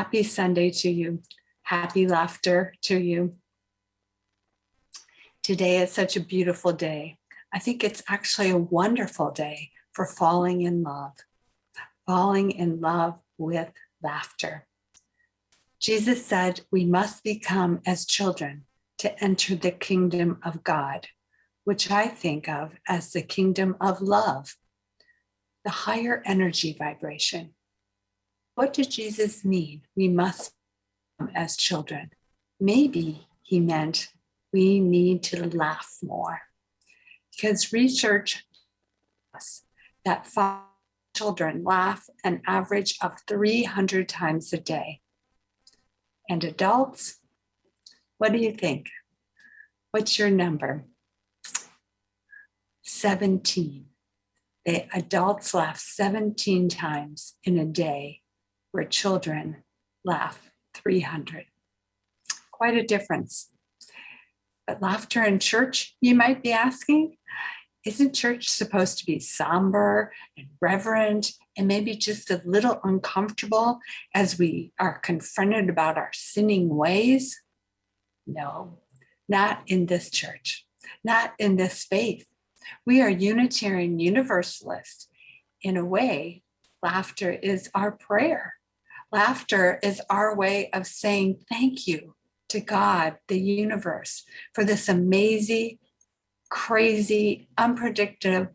Happy Sunday to you. Happy laughter to you. Today is such a beautiful day. I think it's actually a wonderful day for falling in love with laughter. Jesus said we must become as children to enter the kingdom of God, which I think of as the kingdom of love, the higher energy vibration. What did Jesus mean? We must become as children. Maybe he meant we need to laugh more, because research shows that 5 children laugh an average of 300 times a day. And adults, what do you think? What's your number? 17. The adults laugh 17 times in a day, where children laugh 300. Quite a difference. But laughter in church, you might be asking, isn't church supposed to be somber and reverent and maybe just a little uncomfortable as we are confronted about our sinning ways? No, not in this church, not in this faith. We are Unitarian Universalists. In a way, laughter is our prayer. Laughter is our way of saying thank you to God, the universe, for this amazing, crazy, unpredictable,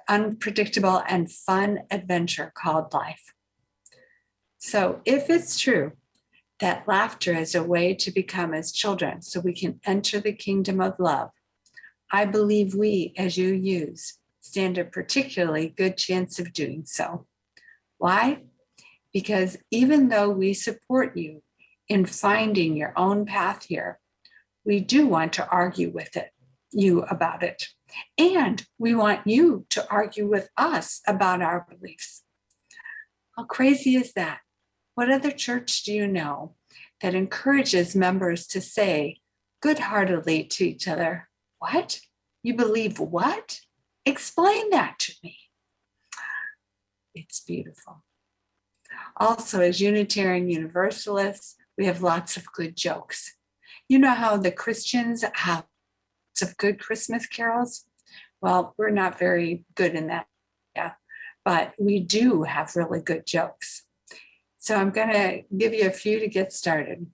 and fun adventure called life. So if it's true that laughter is a way to become as children so we can enter the kingdom of love, I believe we, as you use, stand a particularly good chance of doing so. Why? Because even though we support you in finding your own path here, we do want to argue with you about it. And we want you to argue with us about our beliefs. How crazy is that? What other church do you know that encourages members to say good-heartedly to each other, "What? You believe what? Explain that to me." It's beautiful. Also, as Unitarian Universalists, we have lots of good jokes. You know how the Christians have lots of good Christmas carols? Well, we're not very good in that, but we do have really good jokes. So I'm going to give you a few to get started.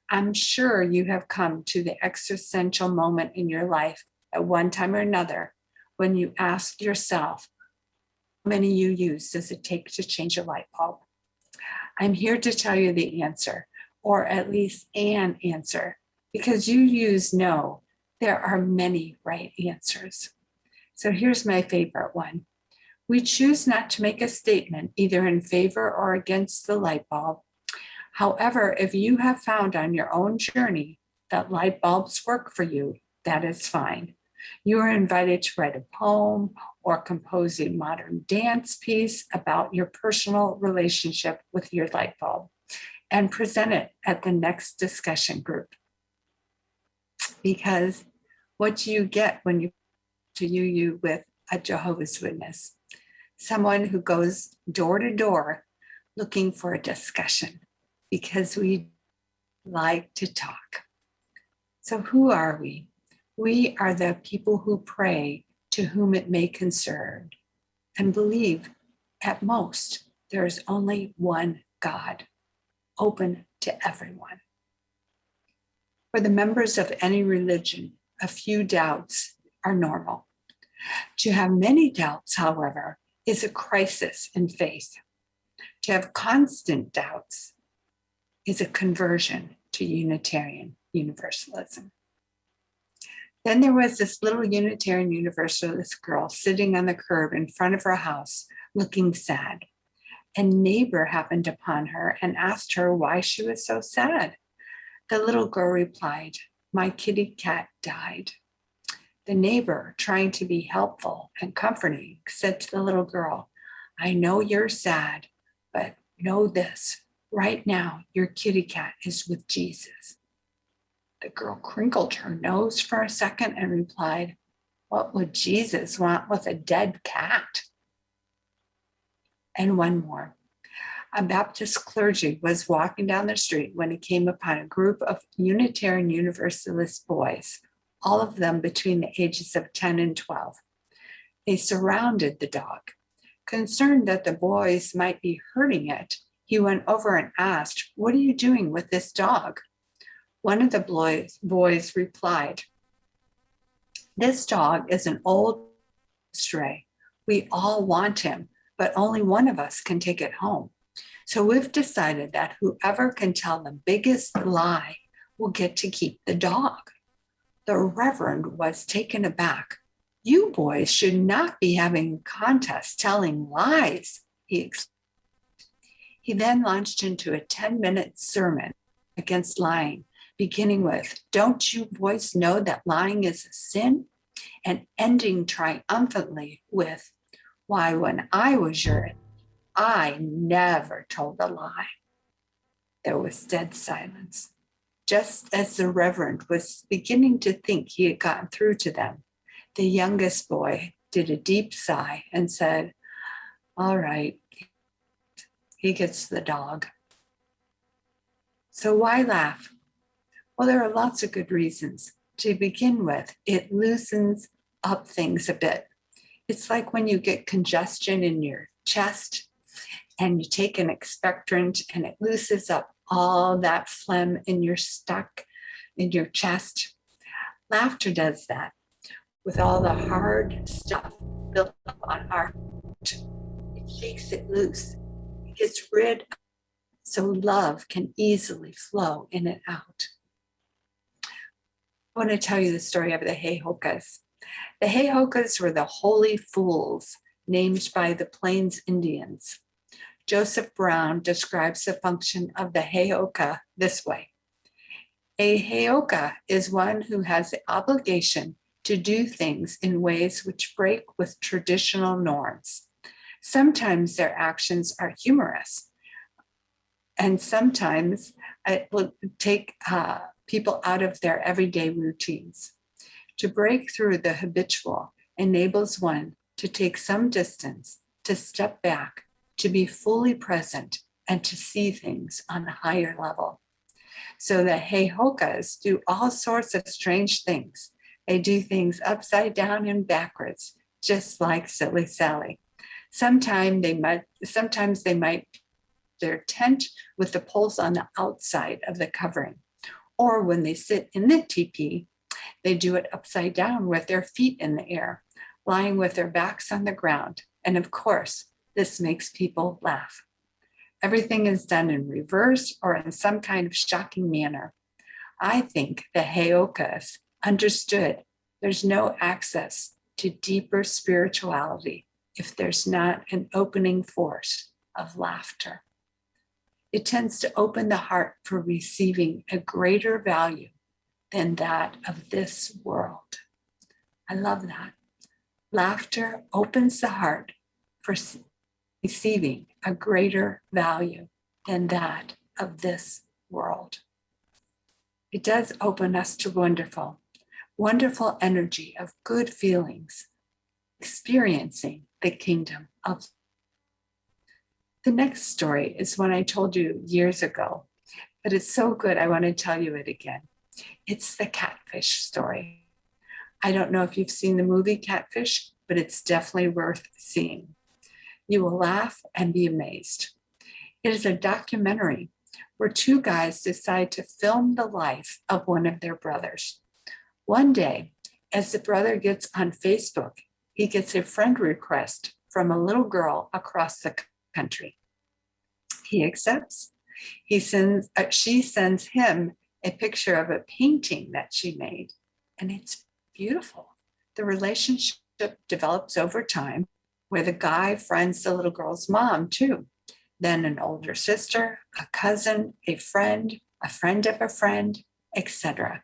I'm sure you have come to the existential moment in your life at one time or another when you ask yourself, how many UUs does it take to change a light bulb? I'm here to tell you the answer, or at least an answer, because UUs know there are many right answers. So here's my favorite one. We choose not to make a statement either in favor or against the light bulb. However, if you have found on your own journey that light bulbs work for you, that is fine. You are invited to write a poem or compose a modern dance piece about your personal relationship with your light bulb and present it at the next discussion group. Because what do you get when you to UU with a Jehovah's Witness? Someone who goes door to door looking for a discussion because we like to talk. So who are we? We are the people who pray to whom it may concern and believe at most there is only one God, open to everyone. For the members of any religion, a few doubts are normal. To have many doubts, however, is a crisis in faith. To have constant doubts is a conversion to Unitarian Universalism. Then there was this little Unitarian Universalist girl sitting on the curb in front of her house, looking sad. A neighbor happened upon her and asked her why she was so sad. The little girl replied, "My kitty cat died." The neighbor, trying to be helpful and comforting, said to the little girl, "I know you're sad, but know this, right now your kitty cat is with Jesus." The girl crinkled her nose for a second and replied, "What would Jesus want with a dead cat?" And one more. A Baptist clergy was walking down the street when he came upon a group of Unitarian Universalist boys, all of them between the ages of 10 and 12. They surrounded the dog. Concerned that the boys might be hurting it, he went over and asked, "What are you doing with this dog?" One of the boys replied, "This dog is an old stray. We all want him, but only one of us can take it home. So we've decided that whoever can tell the biggest lie will get to keep the dog." The Reverend was taken aback. "You boys should not be having contests telling lies," he then launched into a 10-minute sermon against lying, beginning with, "Don't you boys know that lying is a sin?" and ending triumphantly with, "Why, when I was your age, I never told a lie." There was dead silence. Just as the Reverend was beginning to think he had gotten through to them, the youngest boy did a deep sigh and said, "All right, he gets the dog." So why laugh? Well, there are lots of good reasons. To begin with, it loosens up things a bit. It's like when you get congestion in your chest and you take an expectorant and it loosens up all that phlegm in your chest. Laughter does that. With all the hard stuff built up on our heart, it shakes it loose. It gets rid of it so love can easily flow in and out. I want to tell you the story of the Heihokas. The Heihokas were the holy fools named by the Plains Indians. Joseph Brown describes the function of the Heihoka this way. A Heihoka is one who has the obligation to do things in ways which break with traditional norms. Sometimes their actions are humorous, and sometimes it will take people out of their everyday routines. To break through the habitual enables one to take some distance, to step back, to be fully present, and to see things on a higher level. So the Heihokas do all sorts of strange things. They do things upside down and backwards, just like Silly Sally. Sometimes they might their tent with the poles on the outside of the covering. Or when they sit in the teepee, they do it upside down with their feet in the air, lying with their backs on the ground. And of course, this makes people laugh. Everything is done in reverse or in some kind of shocking manner. I think the Heihokas understood there's no access to deeper spirituality if there's not an opening force of laughter. It tends to open the heart for receiving a greater value than that of this world. I love that. Laughter opens the heart for receiving a greater value than that of this world. It does open us to wonderful energy of good feelings, experiencing the kingdom of. The next story is one I told you years ago, but it's so good I want to tell you it again. It's the catfish story. I don't know if you've seen the movie Catfish, but it's definitely worth seeing. You will laugh and be amazed. It is a documentary where two guys decide to film the life of one of their brothers. One day, as the brother gets on Facebook, he gets a friend request from a little girl across the country. He accepts. She sends him a picture of a painting that she made, and it's beautiful. The relationship develops over time, where the guy friends the little girl's mom too, then an older sister, a cousin, a friend of a friend, etc.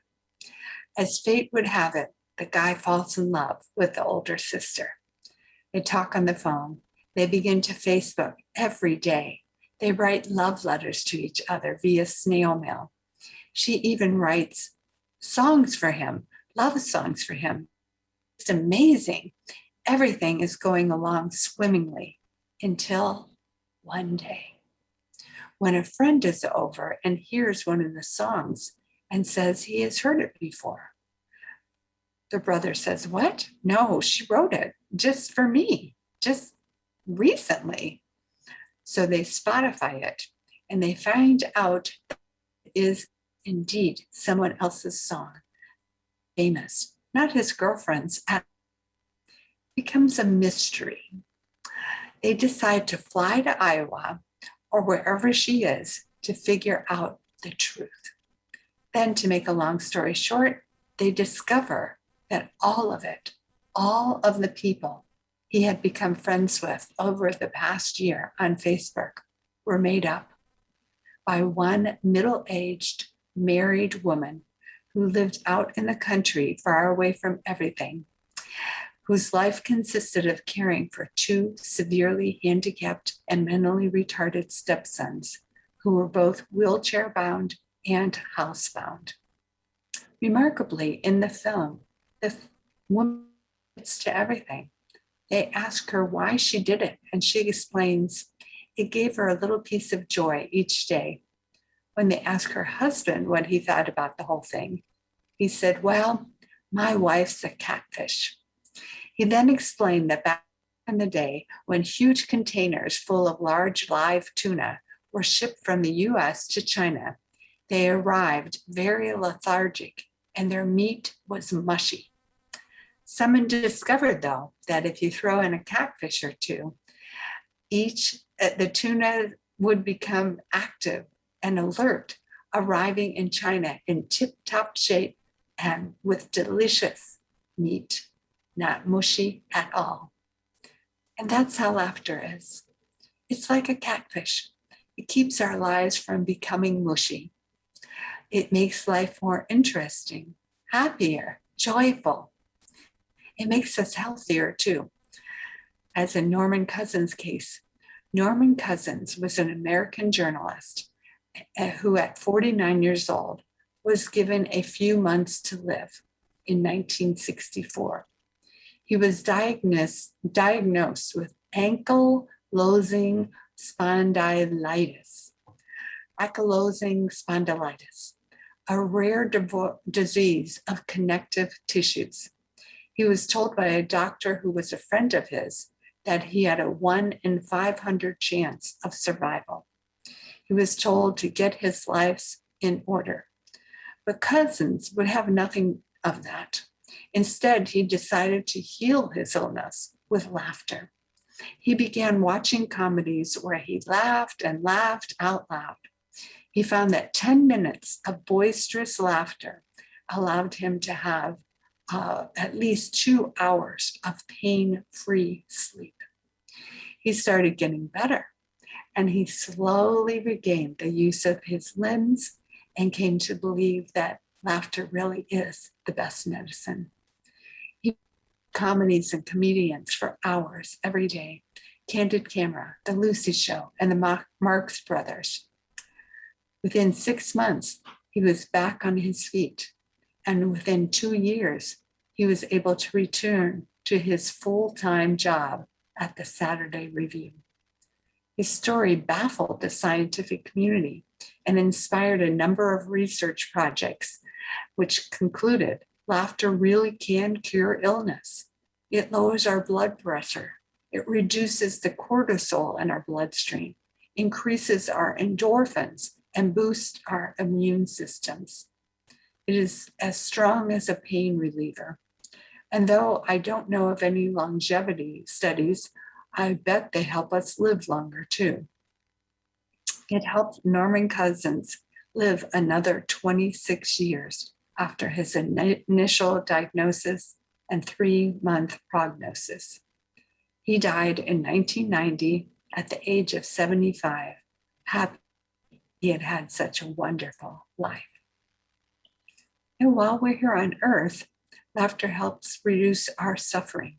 As fate would have it, the guy falls in love with the older sister. They talk on the phone. They begin to Facebook every day. They write love letters to each other via snail mail. She even writes songs for him, love songs for him. It's amazing. Everything is going along swimmingly until one day. when a friend is over and hears one of the songs and says he has heard it before. The brother says, "What? No, she wrote it just for me, just recently." So they Spotify it and they find out that it is indeed someone else's song, famous, not his girlfriend's. It becomes a mystery. They decide to fly to Iowa or wherever she is to figure out the truth. Then, to make a long story short, they discover that all of it, all of the people he had become friends with over the past year on Facebook were made up by one middle-aged married woman who lived out in the country far away from everything, whose life consisted of caring for two severely handicapped and mentally retarded stepsons who were both wheelchair-bound and housebound. Remarkably, in the film, the woman admits to everything. They ask her why she did it, and she explains it gave her a little piece of joy each day. When they ask her husband what he thought about the whole thing, he said, "Well, my wife's a catfish." He then explained that back in the day, when huge containers full of large live tuna were shipped from the US to China, they arrived very lethargic and their meat was mushy. Someone discovered, though, that if you throw in a catfish or two, the tuna would become active and alert, arriving in China in tip-top shape and with delicious meat, not mushy at all. And that's how laughter is. It's like a catfish. It keeps our lives from becoming mushy. It makes life more interesting, happier, joyful. It makes us healthier too. As in Norman Cousins' case, Norman Cousins was an American journalist who at 49 years old was given a few months to live in 1964. He was diagnosed with ankylosing spondylitis, a rare disease of connective tissues. He was told by a doctor who was a friend of his that he had a 1 in 500 chance of survival. He was told to get his life in order. But Cousins would have nothing of that. Instead, he decided to heal his illness with laughter. He began watching comedies where he laughed and laughed out loud. He found that 10 minutes of boisterous laughter allowed him to have at least 2 hours of pain-free sleep. He started getting better, and he slowly regained the use of his limbs and came to believe that laughter really is the best medicine. He comedies and comedians for hours every day, Candid Camera, The Lucy Show, and the Marx Brothers. Within 6 months, he was back on his feet, and within 2 years, he was able to return to his full-time job at the Saturday Review. His story baffled the scientific community and inspired a number of research projects, which concluded laughter really can cure illness. It lowers our blood pressure. It reduces the cortisol in our bloodstream, increases our endorphins, and boosts our immune systems. It is as strong as a pain reliever. And though I don't know of any longevity studies, I bet they help us live longer too. It helped Norman Cousins live another 26 years after his initial diagnosis and 3-month prognosis. He died in 1990 at the age of 75, happy he had had such a wonderful life. And while we're here on earth, laughter helps reduce our suffering.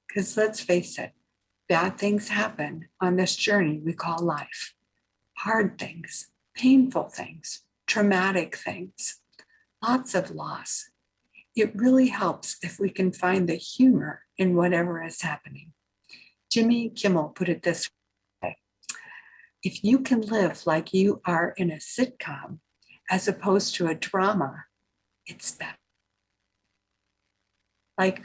Because let's face it, bad things happen on this journey we call life. Hard things, painful things, traumatic things, lots of loss. It really helps if we can find the humor in whatever is happening. Jimmy Kimmel put it this way: If you can live like you are in a sitcom as opposed to a drama, it's better. Like,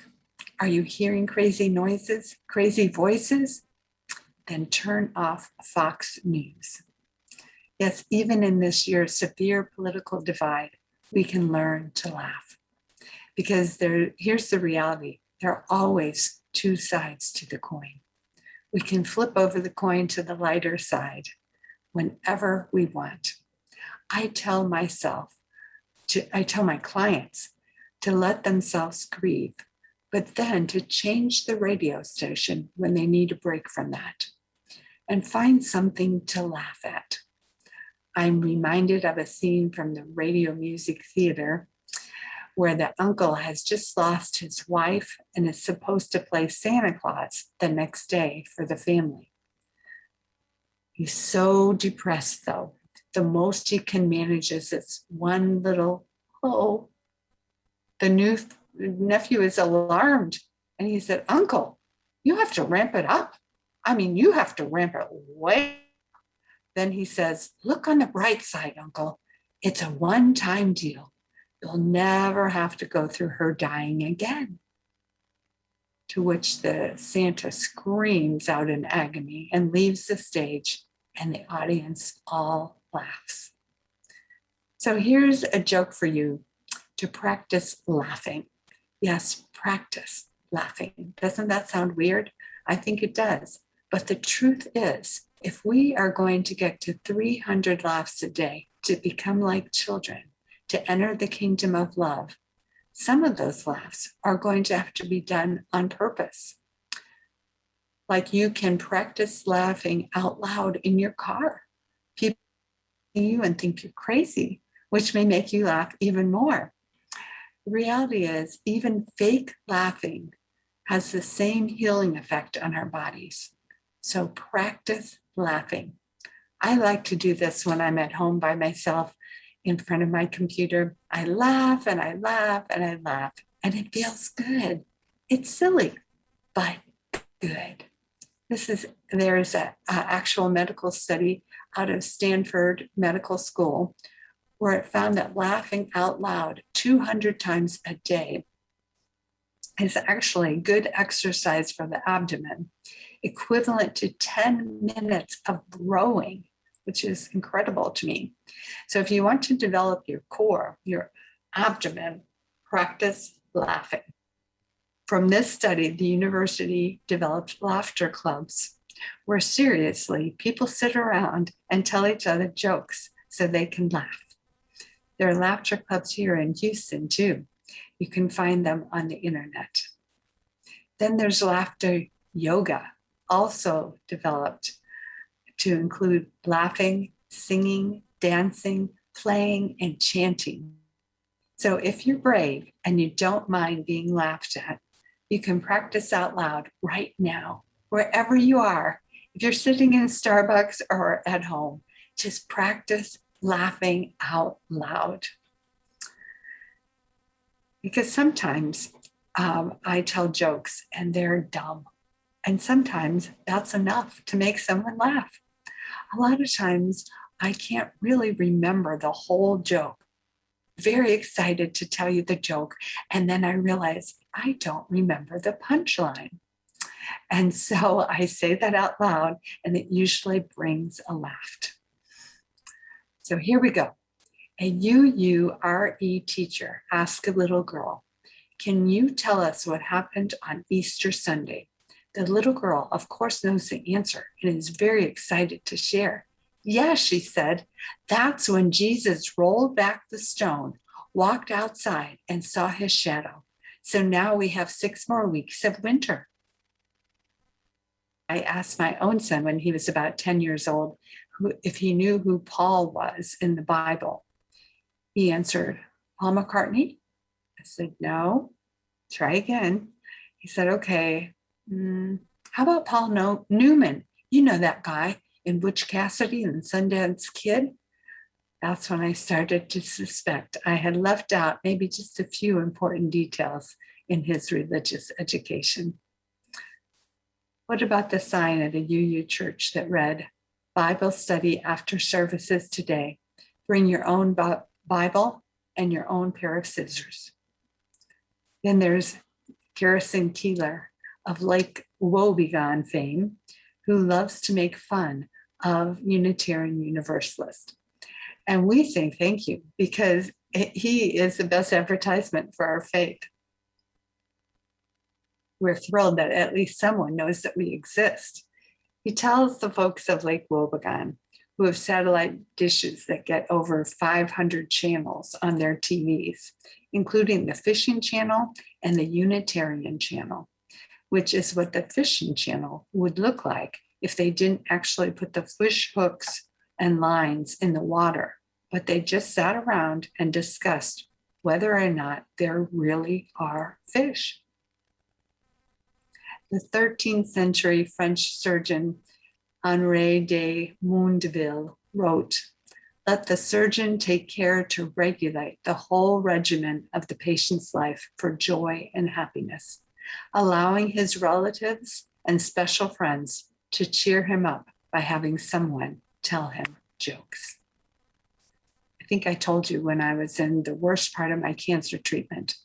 are you hearing crazy noises, crazy voices? Then turn off Fox News. Yes, even in this year's severe political divide, we can learn to laugh. Because here's the reality. There are always two sides to the coin. We can flip over the coin to the lighter side whenever we want. I tell my clients to let themselves grieve, but then to change the radio station when they need a break from that and find something to laugh at. I'm reminded of a scene from the Radio Music Theater where the uncle has just lost his wife and is supposed to play Santa Claus the next day for the family. He's so depressed, though. The most he can manage is this one little, oh. The new nephew is alarmed, and he said, "Uncle, you have to ramp it up. I mean, you have to ramp it way up." Then he says, "Look on the bright side, Uncle. It's a one-time deal. You'll never have to go through her dying again." To which the Santa screams out in agony and leaves the stage, and the audience all laughs. So here's a joke for you to practice laughing. Yes, practice laughing. Doesn't that sound weird? I think it does. But the truth is, if we are going to get to 300 laughs a day, to become like children, to enter the kingdom of love, some of those laughs are going to have to be done on purpose. Like you can practice laughing out loud in your car. People see you and think you're crazy, which may make you laugh even more. The reality is, even fake laughing has the same healing effect on our bodies. So practice laughing. I like to do this when I'm at home by myself in front of my computer. I laugh and I laugh and I laugh, and it feels good. It's silly, but good. There's an actual medical study out of Stanford Medical School where it found that laughing out loud 200 times a day is actually good exercise for the abdomen, equivalent to 10 minutes of rowing, which is incredible to me. So if you want to develop your core, your abdomen, practice laughing. From this study, the university developed laughter clubs where seriously people sit around and tell each other jokes so they can laugh. There are laughter clubs here in Houston too. You can find them on the internet. Then there's laughter yoga, also developed to include laughing, singing, dancing, playing, and chanting. So if you're brave and you don't mind being laughed at, you can practice out loud right now, wherever you are. If you're sitting in Starbucks or at home, just practice laughing out loud. Because sometimes I tell jokes and they're dumb. And sometimes that's enough to make someone laugh. A lot of times I can't really remember the whole joke. Very excited to tell you the joke. And then I realize I don't remember the punchline. And so I say that out loud, and it usually brings a laugh. So here we go. A UURE teacher asked a little girl, "Can you tell us what happened on Easter Sunday?" The little girl, of course, knows the answer and is very excited to share. "Yes," she said, "that's when Jesus rolled back the stone, walked outside, and saw his shadow. So now we have 6 more weeks of winter." I asked my own son when he was about 10 years old if he knew who Paul was in the Bible. He answered, "Paul McCartney?" I said, "No." Try again. He said, "Okay, how about Paul Newman? You know that guy in Butch Cassidy and Sundance Kid?" That's when I started to suspect I had left out maybe just a few important details in his religious education. What about the sign at a UU church that read, Bible study after services today. Bring your own Bible and your own pair of scissors. Then there's Garrison Keeler of Lake Wobegon fame, who loves to make fun of Unitarian Universalists. And we say thank you because he is the best advertisement for our faith. We're thrilled that at least someone knows that we exist. He tells the folks of Lake Wobegon, who have satellite dishes that get over 500 channels on their TVs, including the fishing channel and the Unitarian channel, which is what the fishing channel would look like if they didn't actually put the fish hooks and lines in the water, but they just sat around and discussed whether or not there really are fish. The 13th century French surgeon Henri de Mondeville wrote, "Let the surgeon take care to regulate the whole regimen of the patient's life for joy and happiness, allowing his relatives and special friends to cheer him up by having someone tell him jokes." I think I told you when I was in the worst part of my cancer treatment,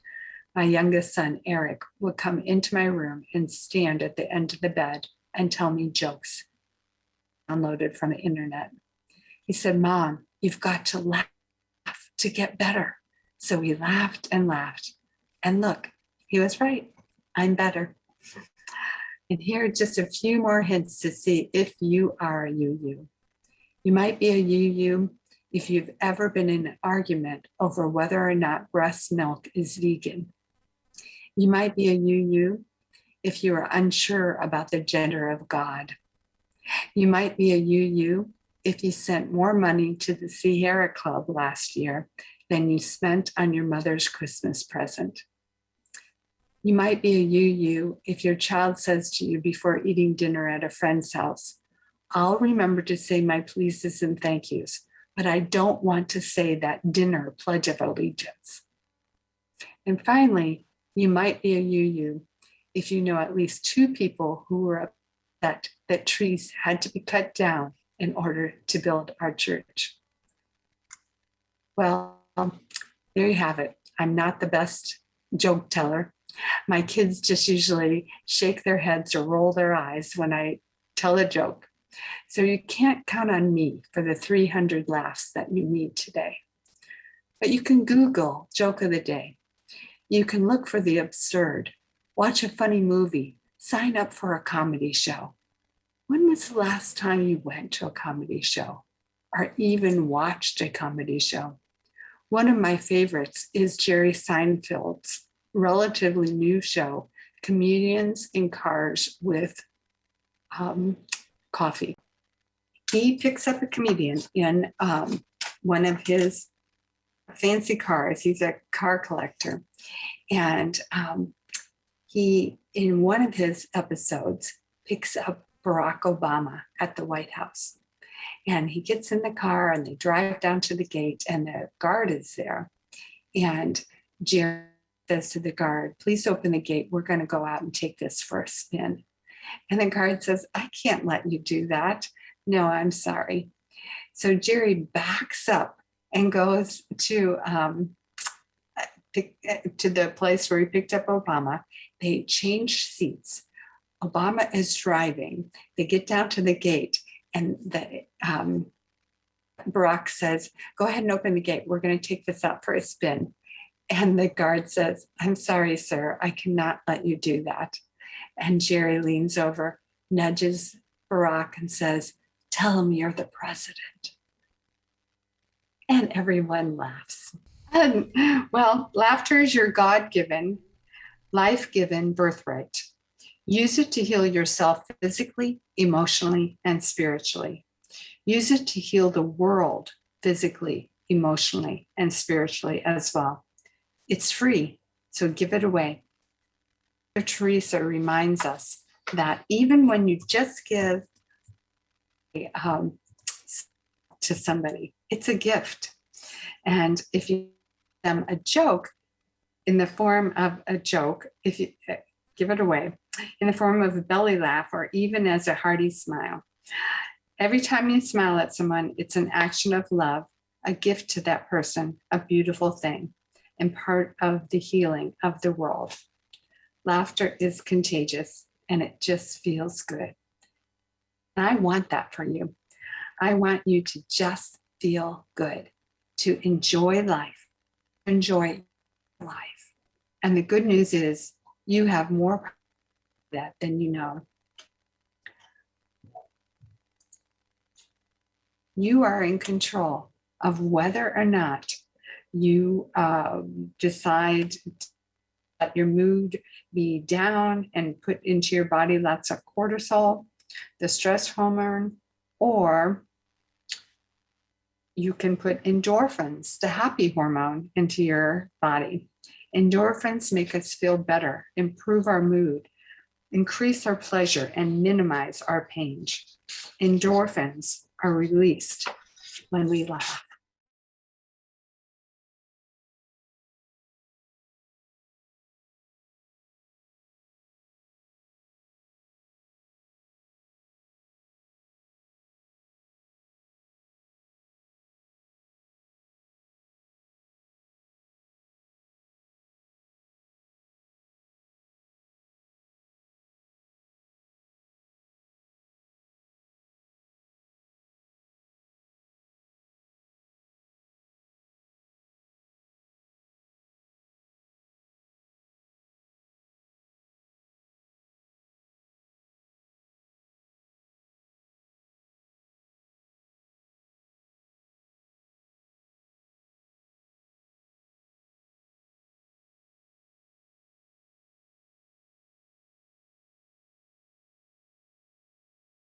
my youngest son, Eric, would come into my room and stand at the end of the bed and tell me jokes downloaded from the internet. He said, "Mom, you've got to laugh to get better." So he laughed and laughed. And look, he was right. I'm better. And here are just a few more hints to see if you are a UU. You might be a UU if you've ever been in an argument over whether or not breast milk is vegan. You might be a UU if you are unsure about the gender of God. You might be a UU if you sent more money to the Sierra Club last year than you spent on your mother's Christmas present. You might be a UU if your child says to you before eating dinner at a friend's house, "I'll remember to say my pleases and thank yous, but I don't want to say that dinner Pledge of Allegiance." And finally, you might be a UU if you know at least two people who were upset that trees had to be cut down in order to build our church. Well, there you have it. I'm not the best joke teller. My kids just usually shake their heads or roll their eyes when I tell a joke. So you can't count on me for the 300 laughs that you need today. But you can Google joke of the day. You can look for the absurd, watch a funny movie, sign up for a comedy show. When was the last time you went to a comedy show or even watched a comedy show? One of my favorites is Jerry Seinfeld's relatively new show, Comedians in Cars with Coffee. He picks up a comedian in one of his fancy cars. He's a car collector. And he, in one of his episodes, picks up Barack Obama at the White House. And he gets in the car and they drive down to the gate and the guard is there. And Jerry says to the guard, "Please open the gate. We're going to go out and take this for a spin." And the guard says, "I can't let you do that. No, I'm sorry." So Jerry backs up and goes to the place where he picked up Obama. They change seats. Obama is driving. They get down to the gate and Barack says, "Go ahead and open the gate. We're going to take this out for a spin." And the guard says, "I'm sorry, sir. I cannot let you do that." And Jerry leans over, nudges Barack and says, "Tell him you're the president." And everyone laughs. And, well, laughter is your God-given, life-given birthright. Use it to heal yourself physically, emotionally, and spiritually. Use it to heal the world physically, emotionally, and spiritually as well. It's free, so give it away. Mother Teresa reminds us that even when you just give to somebody, it's a gift. And if you give them a joke in the form of a joke, if you give it away in the form of a belly laugh or even as a hearty smile, Every time you smile at someone, it's an action of love, a gift to that person, a beautiful thing, and part of the healing of the world. Laughter is contagious, and it just feels good. And I want that for you. I want you to just feel good, to enjoy life, enjoy life. And the good news is you have more of that than you know. You are in control of whether or not you decide to let your mood be down and put into your body lots of cortisol, the stress hormone, or you can put endorphins, the happy hormone, into your body. Endorphins make us feel better, improve our mood, increase our pleasure, and minimize our pain. Endorphins are released when we laugh.